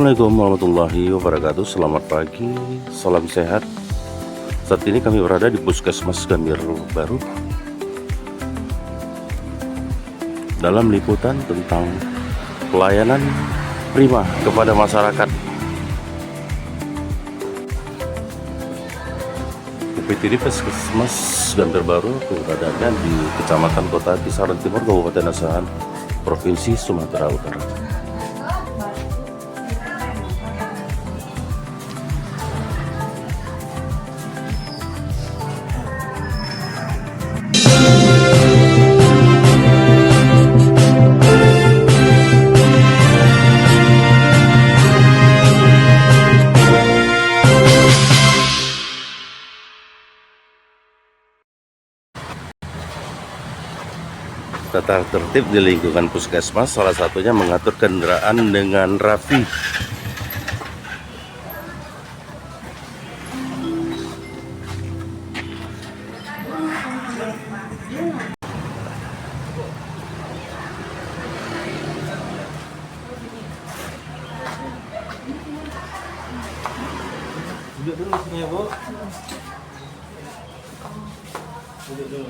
Assalamualaikum warahmatullahi wabarakatuh. Selamat pagi, salam sehat. Saat ini kami berada di Puskesmas Gambir Baru dalam liputan tentang pelayanan prima kepada masyarakat. UPTD Puskesmas Gambir Baru berada di Kecamatan Kota Kisaran Timur, Kabupaten Asahan, Provinsi Sumatera Utara. Tata tertib di lingkungan puskesmas salah satunya mengatur kendaraan dengan rapi. Duduk dulu sini ya, Bu. Duduk dulu.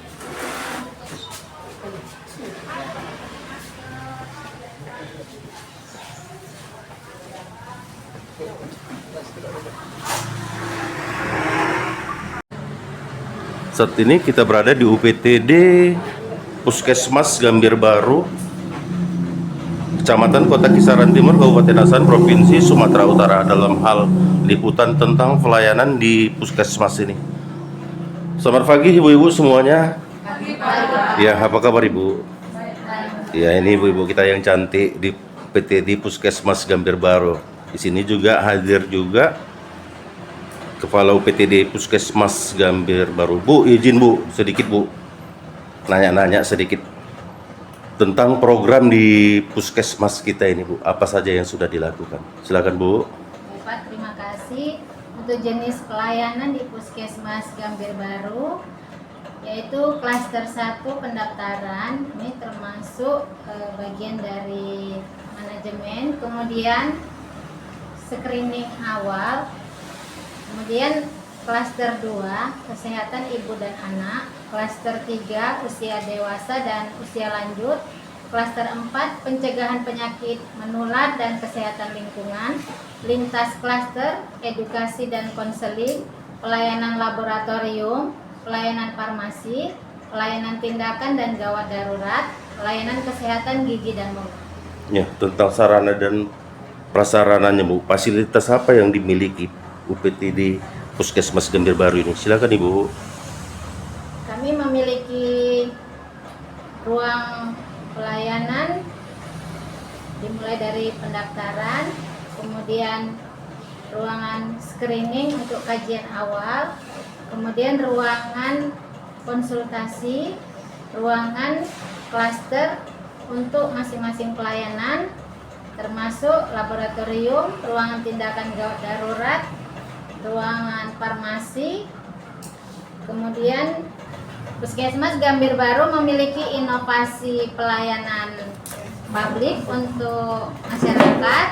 Saat ini kita berada di UPTD Puskesmas Gambir Baru, Kecamatan Kota Kisaran Timur, Kabupaten Asahan, Provinsi Sumatera Utara, dalam hal liputan tentang pelayanan di puskesmas ini. Selamat pagi ibu-ibu semuanya. Ya, apa kabar ibu? Ya, ini ibu-ibu kita yang cantik di UPTD Puskesmas Gambir Baru. Di sini juga hadir juga Kepala UPTD Puskesmas Gambir Baru. Bu, izin Bu, sedikit Bu, nanya-nanya sedikit tentang program di puskesmas kita ini Bu. Apa saja yang sudah dilakukan? Silakan Bu. Pak, terima kasih. Untuk jenis pelayanan di Puskesmas Gambir Baru, yaitu klaster 1 pendaftaran, ini termasuk bagian dari manajemen, kemudian screening awal, kemudian klaster 2 kesehatan ibu dan anak, klaster 3 usia dewasa dan usia lanjut, klaster 4 pencegahan penyakit menular dan kesehatan lingkungan, lintas klaster edukasi dan konseling, pelayanan laboratorium, pelayanan farmasi, pelayanan tindakan dan gawat darurat, pelayanan kesehatan gigi dan mulut. Ya, tentang sarana dan prasarananya Bu, fasilitas apa yang dimiliki UPTD Puskesmas Gambir Baru ini? Silakan Ibu. Kami memiliki ruang pelayanan dimulai dari pendaftaran, kemudian ruangan screening untuk kajian awal, kemudian ruangan konsultasi, ruangan klaster untuk masing-masing pelayanan, termasuk laboratorium, ruangan tindakan gawat darurat, ruangan farmasi. Kemudian Puskesmas Gambir Baru memiliki inovasi pelayanan publik untuk masyarakat.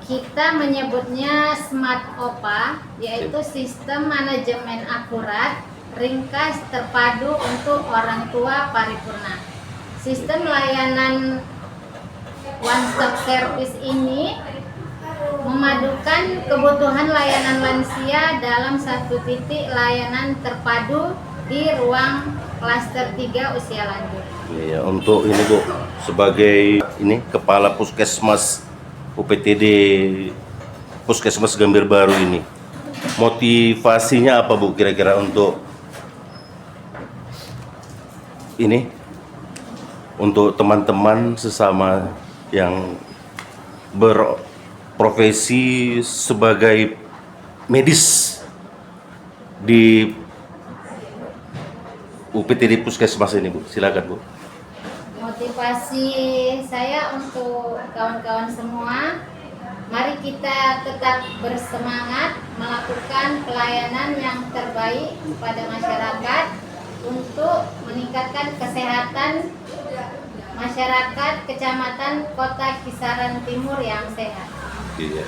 Kita menyebutnya Smart OPA, yaitu sistem manajemen akurat, ringkas, terpadu untuk orang tua paripurna. Sistem layanan One Stop Service ini memadukan kebutuhan layanan lansia dalam satu titik layanan terpadu di ruang klaster 3 usia lanjut. Ya, untuk ini Bu, sebagai ini Kepala Puskesmas UPTD Puskesmas Gambir Baru ini, motivasinya apa Bu kira-kira untuk ini, untuk teman-teman sesama yang berprofesi sebagai medis di UPTD Puskesmas ini Bu? Silakan Bu. Motivasi saya untuk kawan-kawan semua, mari kita tetap bersemangat melakukan pelayanan yang terbaik kepada masyarakat untuk meningkatkan kesehatan masyarakat Kecamatan Kota Kisaran Timur yang sehat. Iya.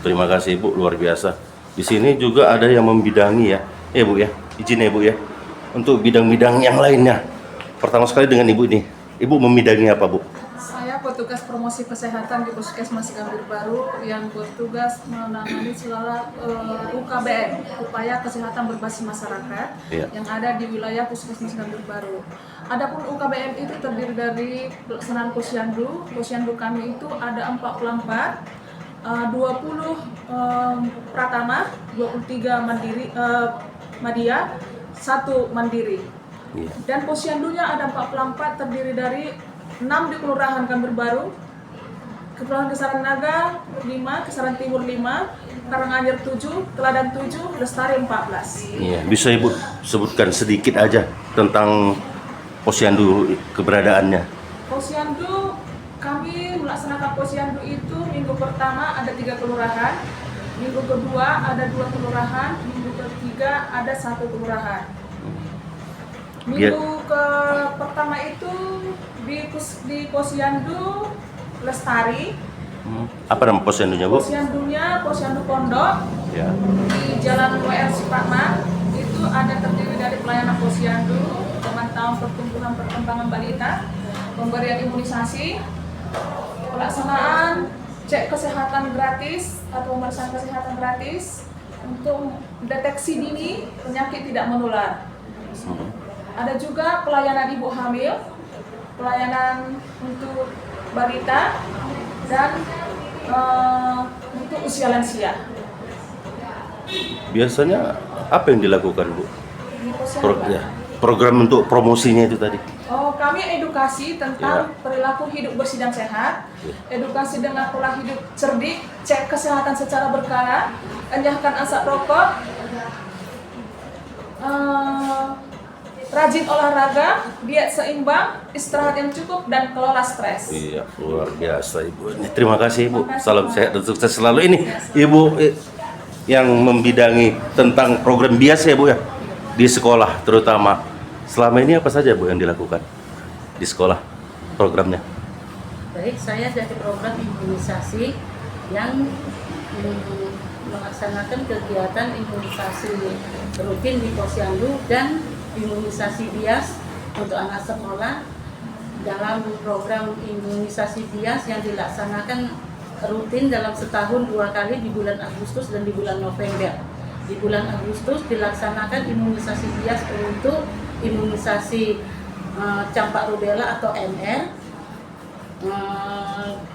Terima kasih Ibu, luar biasa. Di sini juga ada yang membidangi ya. Bu ya, izin ya Bu ya. Untuk bidang-bidang yang lainnya. Pertama sekali dengan Ibu ini. Ibu membidangi apa Bu? Saya petugas promosi kesehatan di Puskesmas Gambir Baru yang bertugas menangani segala UKBM, upaya kesehatan berbasis masyarakat, Iya. yang ada di wilayah Puskesmas Gambir Baru. Adapun UKBM itu terdiri dari pelaksanaan posyandu. Posyandu kami itu ada 44, 20 pratama, 23 mandiri, Madya, 1 mandiri. Iya. Dan posyandunya ada 44, terdiri dari 6 di Kelurahan Gambir Baru, Kelurahan Kisaran Naga 5, Kisaran Timur 5, Karanganyar 7, Teladan 7, Lestari 14. Iya, bisa Ibu sebutkan sedikit aja tentang posyandu keberadaannya. Posyandu, kami melaksanakan posyandu itu minggu pertama ada 3 kelurahan, minggu kedua ada 2 kelurahan, minggu ketiga ada 1 kelurahan. Minggu pertama itu di posyandu Lestari. Apa nama posyandunya Bu? Posyandunya posyandu pondok Ya. di Jalan WR Supratman. Itu ada terdiri dari pelayanan posyandu, pemantauan pertumbuhan perkembangan balita, pemberian imunisasi, pelaksanaan cek kesehatan gratis atau pemeriksaan kesehatan gratis untuk deteksi dini penyakit tidak menular. Ada juga pelayanan ibu hamil, pelayanan untuk balita, dan untuk usia lansia. Biasanya apa yang dilakukan Bu? Di posyandu. Program untuk promosinya itu tadi. Oh, kami edukasi tentang perilaku hidup bersih dan sehat, edukasi dengan pola hidup cerdik, cek kesehatan secara berkala, endahkan asap rokok, rajin olahraga, diet seimbang, istirahat yang cukup, dan kelola stres. Iya, luar biasa Ibu. Terima kasih Ibu. Terima kasih, Salam Pak. sehat dan sukses selalu. Ini Ibu yang membidangi tentang program bias ya Bu ya di sekolah terutama. Selama ini apa saja Bu yang dilakukan di sekolah programnya? Baik, saya dari program imunisasi yang melaksanakan kegiatan imunisasi rutin di posyandu dan imunisasi bias untuk anak sekolah dalam program imunisasi bias yang dilaksanakan rutin dalam setahun 2 kali di bulan Agustus dan di bulan November. Di bulan Agustus dilaksanakan imunisasi bias untuk imunisasi campak rubella atau MR.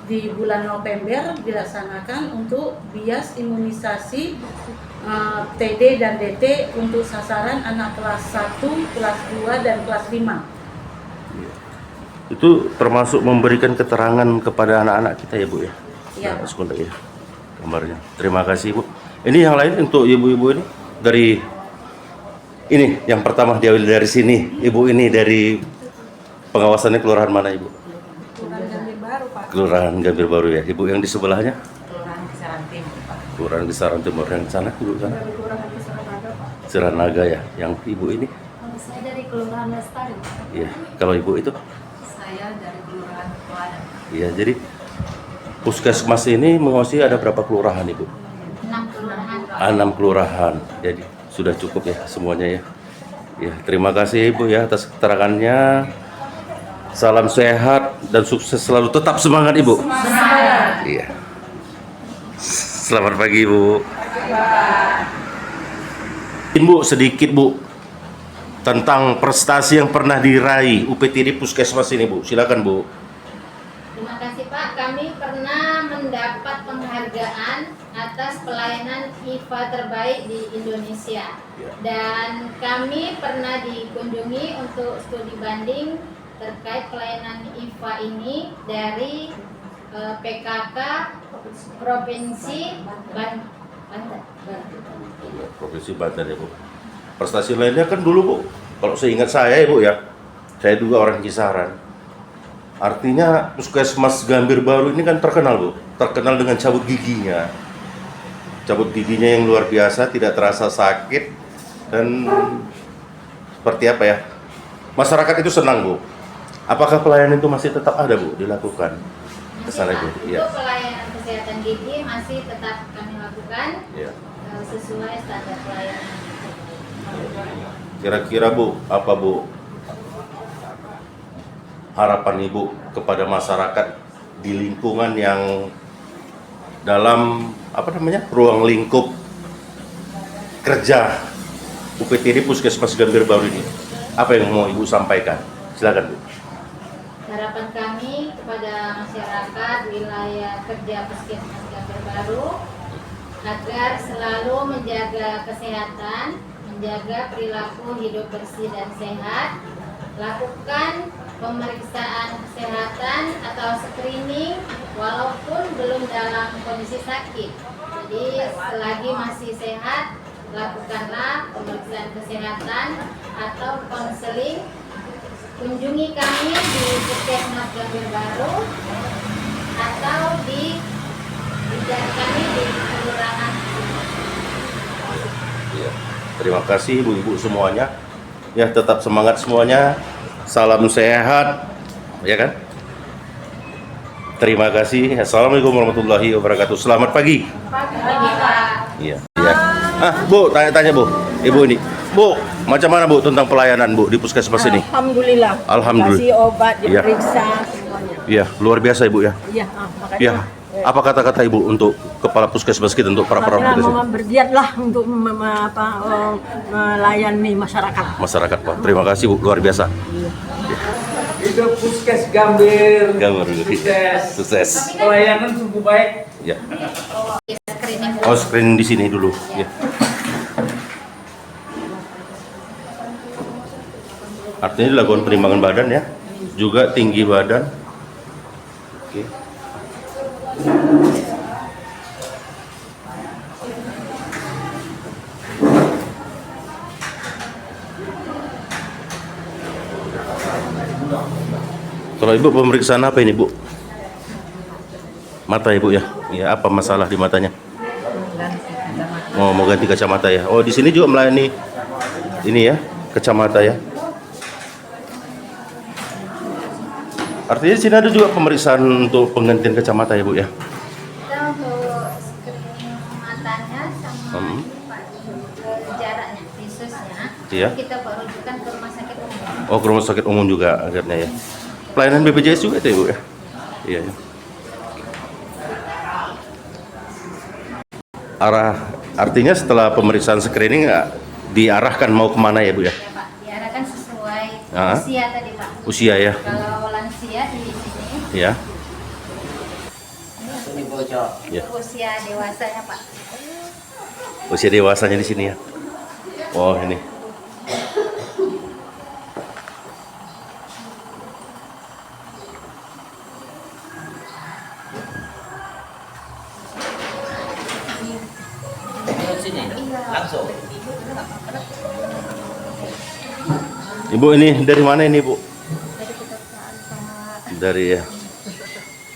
Di bulan November dilaksanakan untuk bias imunisasi TD dan DT untuk sasaran anak kelas 1, kelas 2, dan kelas 5. Itu termasuk memberikan keterangan kepada anak-anak kita ya Bu ya? Iya. Nah, sebentar ya gambarnya. Terima kasih Bu. Ini yang lain untuk ibu-ibu ini dari ini yang pertama diambil dari sini. Ibu ini dari pengawasannya kelurahan mana Ibu? Kelurahan Gambir Baru, Pak. Kelurahan Gambir Baru ya. Ibu yang di sebelahnya? Kelurahan Kisaran Timur, Pak. Kelurahan Kisaran Timur. Yang sana Ibu sana? Dari Kelurahan Kisaran Naga, Pak. Seranaga ya. Yang Ibu ini? Saya dari Kelurahan Lestari. Iya. Kalau Ibu itu? Saya dari Kelurahan Teladan. Iya. Jadi Puskesmas ini mengawasi ada berapa kelurahan Ibu? 6 kelurahan. 6 kelurahan. Jadi sudah cukup ya semuanya ya. Ya, terima kasih Ibu ya atas keterangannya. Salam sehat dan sukses selalu. Tetap semangat Ibu. Semangat. Iya. Selamat pagi Ibu. Bu, sedikit Bu tentang prestasi yang pernah diraih UPTD Puskesmas ini Bu. Silakan Bu. Terima kasih Pak, kami pernah mendapat penghargaan atas pelayanan IFA terbaik di Indonesia. Dan kami pernah dikunjungi untuk studi banding terkait pelayanan IFA ini dari PKK Provinsi Banten. Provinsi Banten ya Bu. Prestasi lainnya kan dulu Bu, kalau seingat saya ya Bu ya, saya juga orang Kisaran. Artinya Puskesmas Gambir Baru ini kan terkenal Bu, terkenal dengan cabut giginya. Cabut giginya yang luar biasa, tidak terasa sakit dan seperti apa ya? Masyarakat itu senang Bu. Apakah pelayanan itu masih tetap ada Bu dilakukan? Kesana Bu. Untuk Iya. pelayanan kesehatan gigi masih tetap kami lakukan Iya. sesuai standar pelayanan. Kira-kira Bu, apa Bu harapan Ibu kepada masyarakat di lingkungan yang dalam ruang lingkup kerja UPTD Puskesmas Gambir Baru ini? Apa yang mau Ibu sampaikan? Silakan Bu. Harapan kami kepada masyarakat wilayah kerja Puskesmas Gambir Baru agar selalu menjaga kesehatan, menjaga perilaku hidup bersih dan sehat, lakukan pemeriksaan kesehatan atau screening walaupun belum dalam kondisi sakit. Jadi selagi masih sehat, lakukanlah pemeriksaan kesehatan atau konseling. Kunjungi kami di Puskesmas Gambir Baru atau di kami di kelurahan. Iya. Terima kasih ibu-ibu semuanya. Ya, tetap semangat semuanya. Salam sehat, ya kan? Terima kasih. Assalamualaikum warahmatullahi wabarakatuh. Selamat pagi. Pagi Pak. Iya. Iya. Bu, tanya-tanya Bu. Ibu ini. Bu, macam mana Bu tentang pelayanan Bu di puskesmas ini? Alhamdulillah. Alhamdulillah. Kasih obat, Iya. diperiksa semuanya. Iya, luar biasa Ibu ya. Iya, makanya. Iya. Apa kata-kata Ibu untuk kepala puskesmas kita, untuk para Makanya petugas mama bergiatlah untuk melayani masyarakat. masyarakat Pak. Terima kasih Bu, luar biasa. Itu Puskes Gambir. Gambir. Sukses. Sukses. Pelayanan sungguh baik. Ya. Screening Oh, screening di sini dulu. Ya. Artinya dilakukan penimbangan badan ya, juga tinggi badan. Oke. Kalau Ibu pemeriksaan apa ini Bu? Mata Ibu ya? Ya, apa masalah di matanya? Oh, mau ganti kacamata ya? Oh, di sini juga melayani ini ya, kacamata ya? Artinya di sini ada juga pemeriksaan untuk penggantian kacamata ya Bu ya? kita untuk screening matanya sama Pak, jaraknya, visusnya. Iya. Kita baru rujukan ke rumah sakit umum. Oh, ke rumah sakit umum juga akhirnya ya? Pelayanan BPJS juga itu ya Bu ya? Iya ya. Artinya setelah pemeriksaan screening diarahkan mau kemana ya Bu ya? Ya Pak, diarahkan sesuai Ah. usia tadi Pak. Usia ya? Kalau lansia di sini, Ya. ini Ya. usia dewasanya Pak. Usia dewasanya di sini ya? Oh, ini. Ibu ini dari mana ini Bu? Dari kedutaan Pak. Dari ya.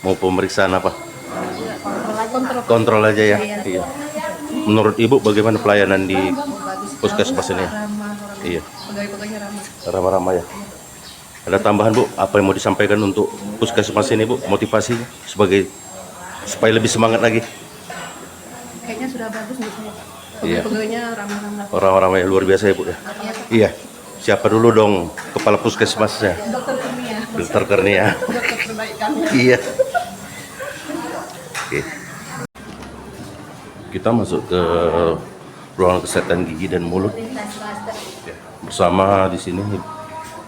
Mau pemeriksaan apa? Kontrol Kontrol aja ya. Iya. Menurut Ibu bagaimana pelayanan di puskesmas ini? Iya. Ramah-ramah ya. Ada tambahan Bu? Apa yang mau disampaikan untuk puskesmas ini Bu? Motivasinya sebagai supaya lebih semangat lagi. Kayaknya sudah bagus menurut saya. Iya. Pegawainya ramah-ramah. Orang-orang yang luar biasa ya Bu ya. Iya. Siapa dulu dong kepala puskesmasnya? Dokter Kurnia, Dokter Kurnia. dokter terbaik kami. Iya. Oke. Kita masuk ke ruangan kesehatan gigi dan mulut. lintas klaster. Ya, bersama di sini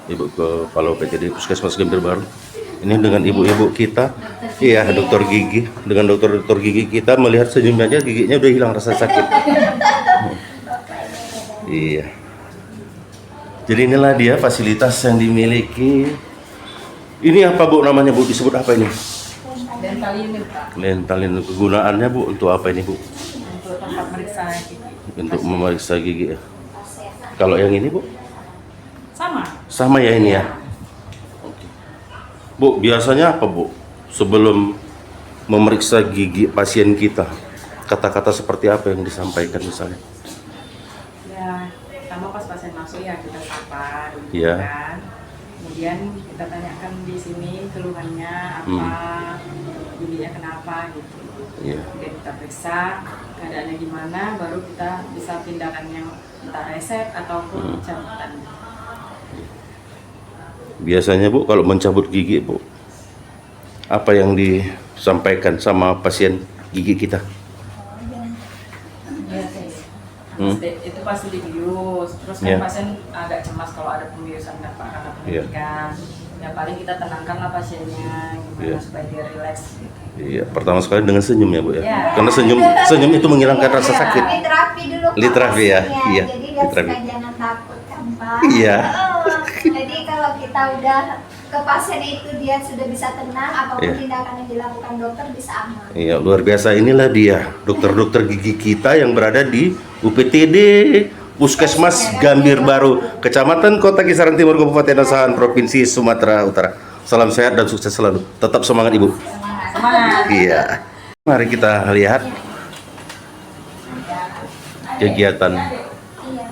Ibu Kepala UPTD Puskesmas Gambir Baru. Ini dengan ibu-ibu kita. Iya, dokter gigi. Dengan dokter gigi kita melihat senyumnya, giginya udah hilang rasa sakit. Iya. Jadi inilah dia fasilitas yang dimiliki. Ini apa Bu namanya Bu? Disebut apa ini? Dental unit Pak, Dentalin, kegunaannya Bu untuk apa ini Bu? untuk tempat periksa gigi. Untuk memeriksa gigi ya. Kalau yang ini Bu? Sama. Sama ya ini ya? Oke. Bu, biasanya apa Bu? Sebelum memeriksa gigi pasien kita, kata-kata seperti apa yang disampaikan misalnya? Ya, sama pas pasien masuk ya kita sapa dulu Iya. kan. Kemudian kita tanyakan di sini keluhannya apa, giginya kenapa gitu. Iya. Kemudian kita periksa keadaannya gimana, baru kita bisa tindakan yang entah resep ataupun pencabutan. Biasanya Bu kalau mencabut gigi Bu, apa yang disampaikan sama pasien gigi kita? Itu pasti dibius, terus kan Iya. pasien agak cemas kalau ada pembiusan karena penyuntikan. Ya paling kita tenangkanlah pasiennya gimana Iya. supaya dia rileks gitu. Iya, pertama sekali dengan senyum ya Bu ya. Iya. Karena senyum itu menghilangkan rasa sakit. Literapi dulu Pak, Literapi ya, pastinya. iya, Jadi dia literapi. supaya jangan takut kan Pak. Iya. Oh, jadi kalau kita udah ke pasien itu dia sudah bisa tenang, apapun Iya. tindakan yang dilakukan dokter bisa aman. Iya, luar biasa. Inilah dia dokter-dokter gigi kita yang berada di UPTD Puskesmas Gambir Baru, Kecamatan Kota Kisaran Timur, Kabupaten Asahan, Provinsi Sumatera Utara. Salam sehat dan sukses selalu. Tetap semangat Ibu. Semangat. Iya. Mari kita lihat kegiatan Iya.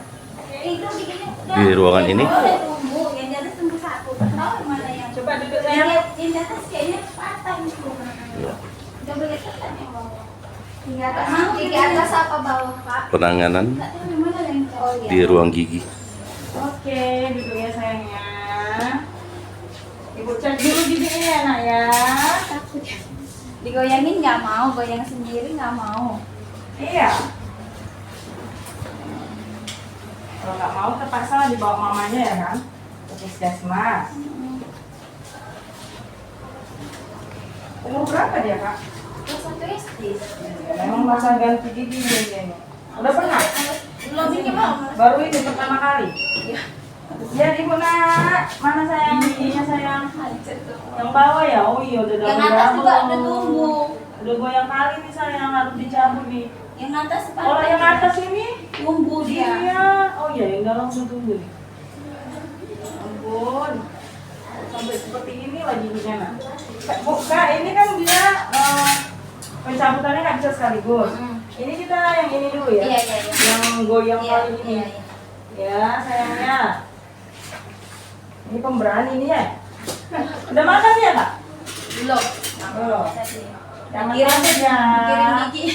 Itu giginya di ruangan ini. udah tumbuh, yang di atas tumbuh satu. Tahu mana yang Coba duduk yang sayang. yang di atas kayaknya patah itu. Iya. Udah boleh tekan yang bawah. Gigi atas apa bawah Pak? Penanganan Nggak tahu di mana yang oh, iya. di ruang gigi. Oke, duduk ya sayangnya. Ibu cek dulu giginya ya nak ya. Takut ya. Digoyangin nggak mau, goyang sendiri nggak mau. Iya. Kalau nggak mau terpaksa dibawa mamanya ya kan ke puskesmas. Umur berapa dia kak? Terus satu SD. Memang masa ganti gigi dia ini. Udah pernah? Belum ini mau. Baru ini pertama kali. Ya ibu nak, mana sayang giginya sayang? Yang bawah ya? Oh iya udah Yang double atas juga double. udah tumbuh. Udah goyang kali nih sayang, harus dicabut nih. Yang atas Kalau yang atas ini tumbuh dia. iya. Oh iya yang dalam udah tumbuh nih. Ya ampun. Sampai seperti ini lagi giginya nak. Bu, Kak, ini kan dia pencabutannya nggak bisa sekaligus. Ini kita yang ini dulu ya. Iya, iya, iya. Yang goyang Iya, kali ini. iya, iya. Ya, sayangnya. Ini pemberani nih ya. Udah makan ya, Kak? Belum. Belum. Jangan Kirim takut ya. kirim gigi.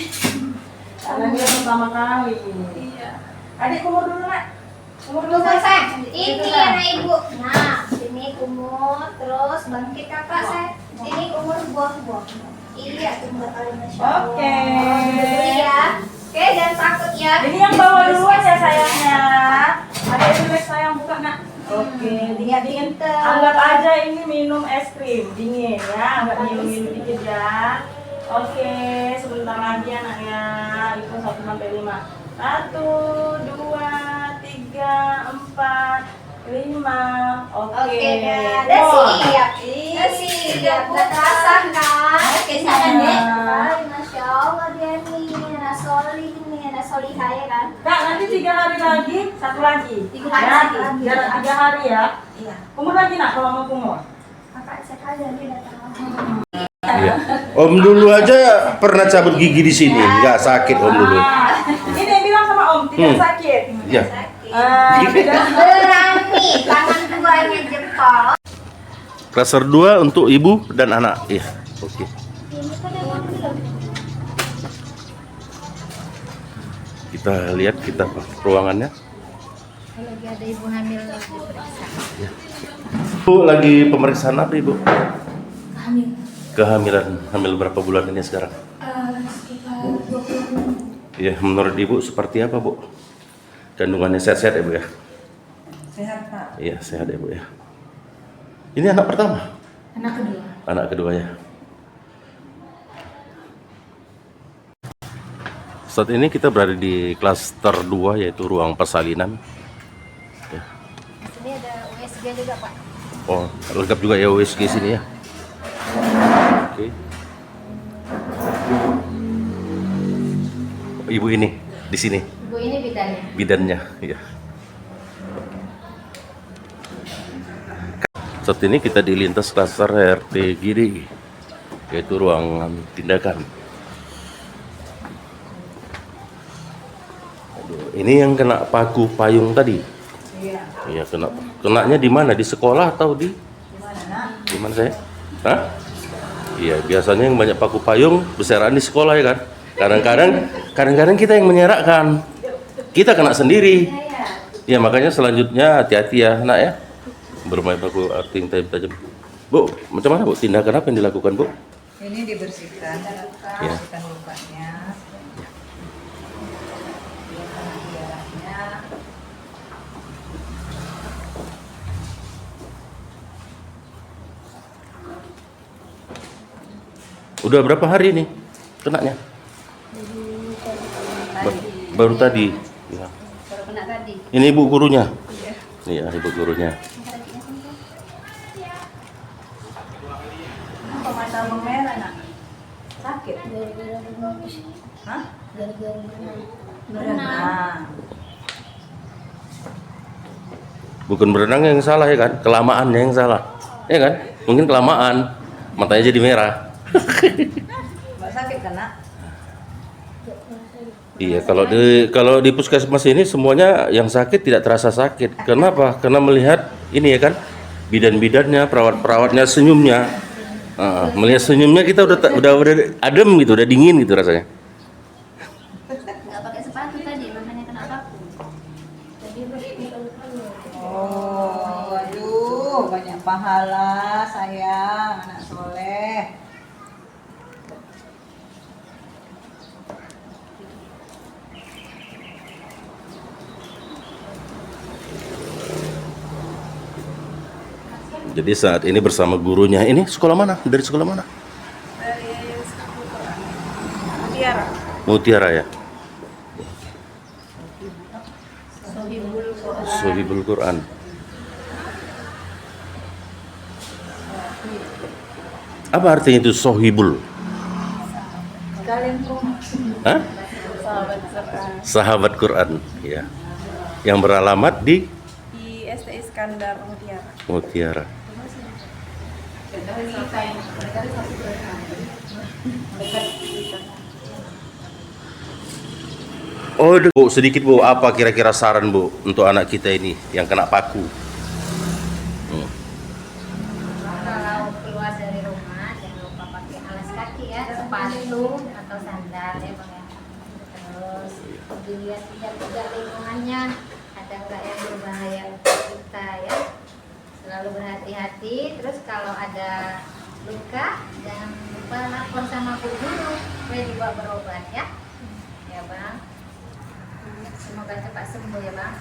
Karena dia pertama kali. Iya. Adik kumur dulu, Nak. Kumur dulu, Kumur sayang. saya. Ini anak ibu. Nah, sini kumur, terus bangkit kakak saya. Sini kumur buah-buah. Iya, tunggu kali Masya Allah. Oke. Iya. Oke, jangan takut ya. Ini yang bawa duluan ya sayangnya. Ada yang jelek sayang buka nak. Oke, Dia dingin. pinter. Anggap aja ini minum es krim dingin ya, agak minum dikit ya. Oke, sebentar lagi anaknya. Itu 1 sampai 5. 1, 2, 3, 4, 5. Oke. Udah Oh. siap. Udah siap. Udah terasa kan? Oke, sana deh. Hai, Masya Allah dia nih. Anak solih nih, anak solihah ya kan? Kak, nanti 3 hari lagi, 1 lagi. 3 hari Ya, lagi. jarak 3 hari ya. Iya. Kumur lagi nak kalau mau kumur. Kakak sekali dia datang. Iya. Om dulu aja pernah cabut gigi di sini, nggak sakit Om dulu. Ini yang bilang sama Om, tidak sakit. Ya. Tidak. Berani, tangan duanya jempol. Klaster 2 untuk ibu dan anak. Iya. Oke. Ini kan yang belum. Kita lihat ruangannya. Lagi ada ibu hamil diperiksa. Bu lagi pemeriksaan apa Ibu? Hamil. Kehamilan. Hamil berapa bulan ini sekarang? Sekitar 20. Iya, menurut Ibu seperti apa, Bu? Kandungannya sehat-sehat ya, Bu ya? Sehat Pak. Iya, sehat ya, Bu ya. Ini anak pertama? Anak kedua. Anak kedua ya. Saat ini kita berada di klaster 2 yaitu ruang persalinan. Ya. Di sini ada USG juga Pak. Oh, lengkap juga ya USG sini ya. Oke. Ibu ini di sini Ibu ini bidannya. bidannya, ya. Saat ini kita di lintas klaster RT Giri, yaitu ruangan tindakan. Aduh, ini yang kena paku payung tadi. Iya. Iya, kenanya di mana? Di sekolah atau di mana saya? Hah? Iya, biasanya yang banyak paku payung berserakan di sekolah ya kan. Kadang-kadang kita yang menyerakkan. Kita kena sendiri. Ya, makanya selanjutnya hati-hati ya, nak ya. Bermain paku arting tajam. Bu, macam mana Bu? Tindakan apa yang dilakukan Bu? Ini dibersihkan, Ya. bersihkan lukanya. Darahnya. Udah berapa hari nih kenanya? Baru tadi. Ya. Baru kena tadi. Ini ibu gurunya. Iya, ibu gurunya. Apa mata merah nak? Sakit? Hah? Berenang. Bukan berenang yang salah ya kan? Kelamaannya yang salah. Ya kan? Mungkin kelamaan. Matanya jadi merah. Mbak sakit kan nak? Iya, kalau di puskesmas ini semuanya yang sakit tidak terasa sakit. Kenapa? Karena melihat ini ya kan, bidan-bidannya, perawat-perawatnya, senyumnya. Melihat senyumnya kita udah adem gitu, udah dingin gitu rasanya. Nggak pakai sepatu tadi, makanya kena paku. Jadi Oh, aduh, banyak pahala sayang, anak soleh. Jadi saat ini bersama gurunya. Ini sekolah mana? Dari sekolah mana? Mutiara. Mutiara ya. Sohibul Quran. Apa artinya itu sohibul? Kalian rumah. Hah? Sahabat Quran, ya. Yang beralamat di SD Iskandar Mutiara. Mutiara. Oh, Bu, sedikit Bu, apa kira-kira saran Bu untuk anak kita ini yang kena paku? kalau keluar dari rumah jangan lupa pakai alas kaki ya, sepatu atau sandal ya Bang ya. Terus dilihat juga lingkungannya ada nggak yang berbahaya untuk kita ya. Selalu berhati-hati. Terus kalau ada luka jangan lupa lapor sama Bu Guru supaya dibawa berobat ya. Ya Bang. Semoga cepat sembuh ya Bang.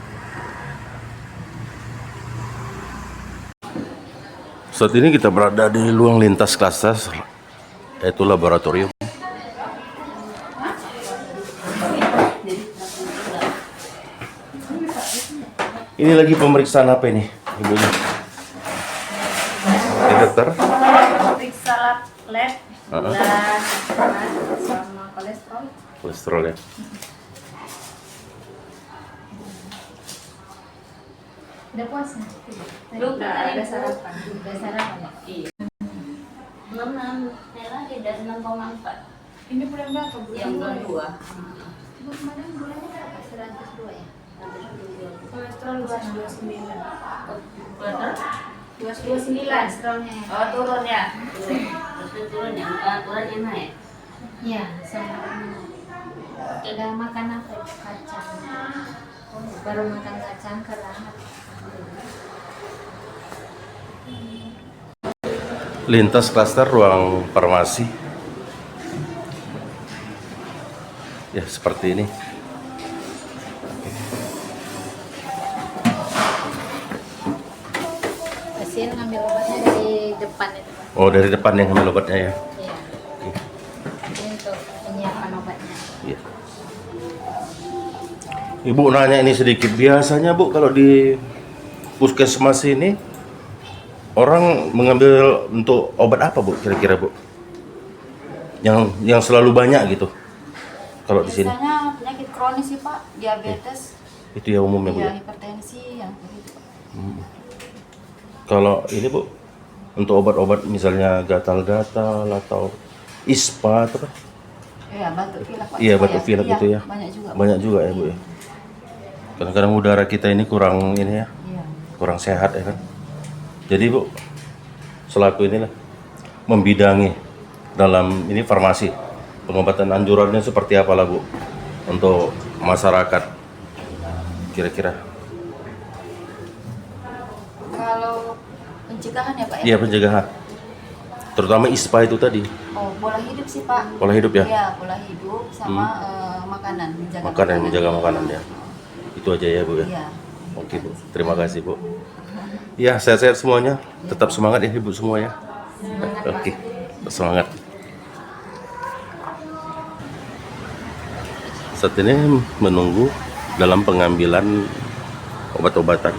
Saat ini kita berada di ruang lintas klaster, yaitu laboratorium. Ini lagi pemeriksaan apa ini, ibunya? Ini dokter? Periksa lab, gula, sama kolesterol. Kolesterol ya. Udah puasa? Belum, Ada sarapan. Udah sarapan ya? Iya. 6 merah tidak 6,4. Ini bulan berapa? Yang bulan 2. Bu, kemarin bulannya berapa? 102 ya? Kolesterol 229. Kolesterolnya ya? Oh, turun ya. Turun ya. Turunnya naik. Iya, sama. Udah makan apa? Kacang. Oh, baru makan kacang kerang. Lintas klaster ruang farmasi. Ya, seperti ini. Pasien ngambil obatnya dari depan itu Pak. Oh, dari depan yang ngambil obatnya ya. Iya. Ini untuk penyiapan obatnya. Iya. Ibu nanya ini sedikit. Biasanya Bu kalau di puskesmas ini orang mengambil untuk obat apa Bu kira-kira Bu? Yang selalu banyak gitu. Kalau di sini. Biasanya penyakit kronis sih Pak, diabetes, Itu ya umumnya Bu. ya Ya? hipertensi, yang begitu Pak. Kalau ini Bu untuk obat-obat misalnya gatal-gatal atau ispa atau apa? Iya, batuk pilek Pak. Iya, batuk pilek Iya, itu ya. Banyak juga. Pak. Banyak juga ya Bu ya. Kadang-kadang udara kita ini kurang ini ya. Iya. kurang sehat ya kan. Jadi Bu, selaku inilah membidangi dalam ini farmasi, pengobatan anjurannya seperti apa lah Bu untuk masyarakat kira-kira? Kalau pencegahan ya Pak ya? Iya, pencegahan. Terutama ISPA itu tadi. Oh, pola hidup sih Pak. Pola hidup ya? Iya, pola hidup sama makanan, Menjaga makanan ya. Itu aja ya Bu ya. Iya. Oke Bu, terima kasih Bu. Ya, sehat-sehat semuanya. Tetap semangat ya Ibu semua ya. Oke, semangat. Saat ini menunggu dalam pengambilan obat-obatan.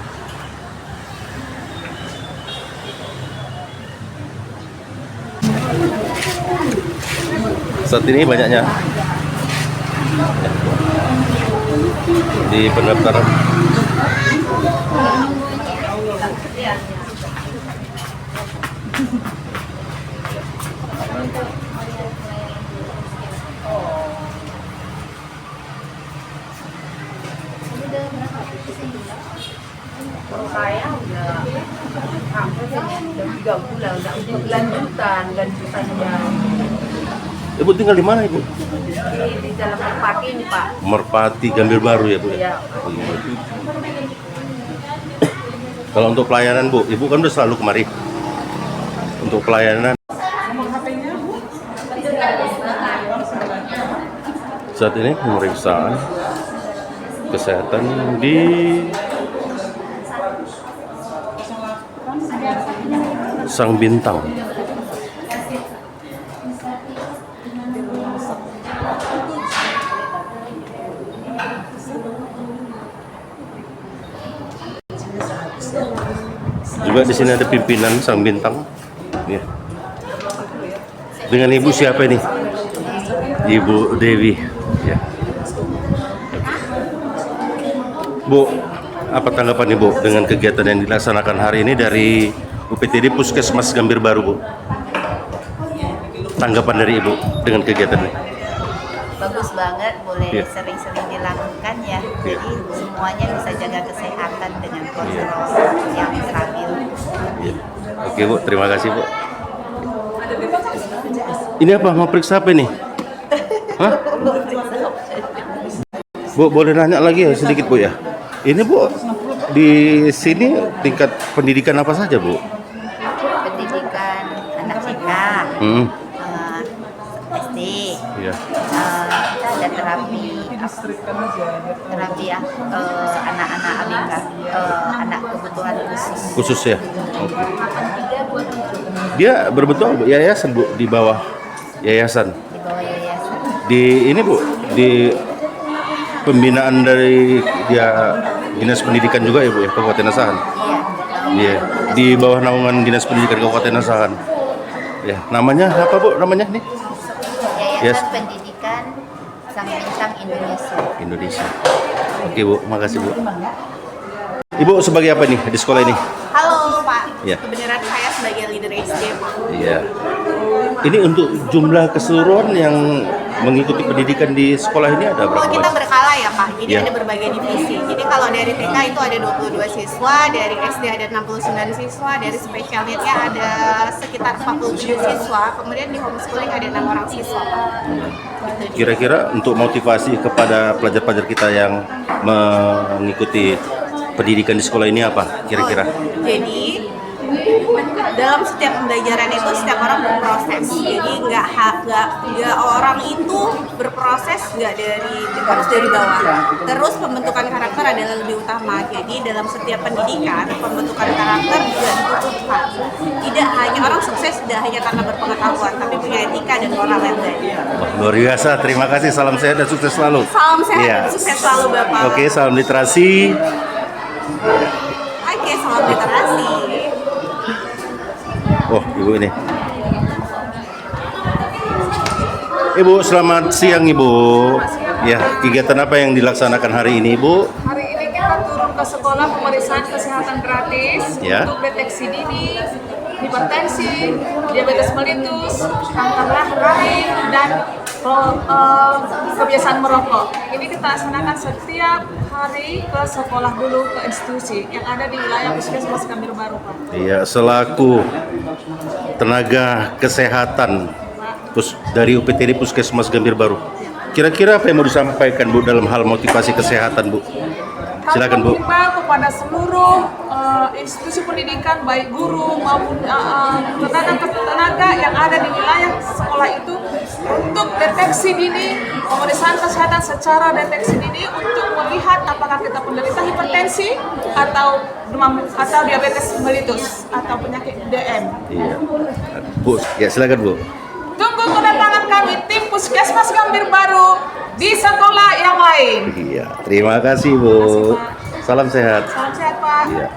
Saat ini banyaknya di pendaftaran. Saya udah hampir 3 bulan, udah lanjutannya Ibu tinggal di mana Ibu? di dalam Merpati ini Pak. Merpati Gambir Baru ya Bu? Iya. Oh, iya. Kalau untuk pelayanan Bu, Ibu kan udah selalu kemari. Untuk pelayanan saat ini pemeriksaan kesehatan di Sang Bintang. Juga di sini ada pimpinan Sang Bintang. Ya. Dengan Ibu siapa ini? Ibu Dewi. Ya. Bu, apa tanggapan Ibu dengan kegiatan yang dilaksanakan hari ini dari UPTD Puskesmas Gambir Baru, Bu? Tanggapan dari Ibu dengan kegiatan ini? Bagus banget, boleh Iya. sering-sering dilakukan ya. Iya. Jadi semuanya bisa jaga kesehatan dengan kontrol yang stabil. Ya. Oke Bu, terima kasih Bu. Ini apa? Mau periksa apa ini? Hah? Bu, boleh nanya lagi ya sedikit Bu ya? Ini Bu, di sini tingkat pendidikan apa saja Bu? Pendidikan anak TK, SD, Iya. ada terapi ya, anak-anak ABK, anak kebutuhan khusus. Khusus ya? Oke. Dia berbentuk yayasan Bu, di bawah yayasan. Di bawah yayasan. Di ini Bu, di pembinaan dari dia Dinas Pendidikan juga ya Bu ya, Kabupaten Asahan. Iya, di bawah naungan Dinas Pendidikan Kabupaten Asahan. Ya, namanya apa Bu? Namanya nih? Yayasan Yes. Pendidikan Sang Bintang Indonesia. Indonesia. Oke Bu, makasih Bu. Ibu sebagai apa nih di sekolah ini? Halo Pak, Ya. kebenaran saya sebagai leader SD Pak. Iya. Ini untuk jumlah keseluruhan yang mengikuti pendidikan di sekolah ini ada berapa? Oh, kita berkala ya Pak, jadi Ya. ada berbagai divisi. Jadi kalau dari TK itu ada 22 siswa, dari SD ada 69 siswa, dari special need-nya ada sekitar 47 siswa, kemudian di homeschooling ada 6 orang siswa Pak. Gitu. Kira-kira untuk motivasi kepada pelajar-pelajar kita yang mengikuti pendidikan di sekolah ini apa kira-kira? Jadi dalam setiap pembelajaran itu setiap orang berproses. Jadi nggak orang itu berproses nggak harus dari bawah. Terus pembentukan karakter adalah lebih utama. Jadi dalam setiap pendidikan pembentukan karakter juga dibutuhkan. Tidak hanya orang sukses tidak hanya karena berpengetahuan, tapi punya etika dan moral yang baik. Wah, luar biasa. Terima kasih. Salam sehat dan sukses selalu. Salam sehat Iya. dan sukses selalu Bapak. Oke, salam literasi. Oke, salam literasi. Oh, Ibu ini. Ibu, selamat siang Ibu. Ya, kegiatan apa yang dilaksanakan hari ini Ibu? Hari ini kita turun ke sekolah pemeriksaan kesehatan gratis Ya. untuk deteksi dini hipertensi, diabetes mellitus, kanker rahim, dan kebiasaan merokok. Ini kita laksanakan setiap hari ke sekolah dulu, ke institusi yang ada di wilayah Puskesmas Gambir Baru, Pak. Iya, selaku tenaga kesehatan dari UPTD Puskesmas Gambir Baru. Kira-kira apa yang mau disampaikan Bu dalam hal motivasi kesehatan, Bu? Silakan, Bu. Kita kepada seluruh institusi pendidikan, baik guru maupun tenaga yang ada di wilayah sekolah itu, untuk deteksi dini, pemeriksaan kesehatan secara deteksi dini untuk melihat apakah kita penderita hipertensi atau demam atau diabetes mellitus atau penyakit DM. Iya. Bu, ya silakan, Bu. Tunggu kedatangan kami tim Puskesmas Gambir Baru di sekolah yang lain. Iya, terima kasih, Bu. Salam sehat. Salam sehat, Pak. Iya.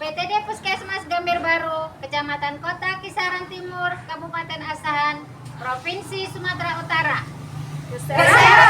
PTD Puskesmas Gambir Baru, Kecamatan Kota Kisaran Timur, Kabupaten Asahan, Provinsi Sumatera Utara. Kesehatan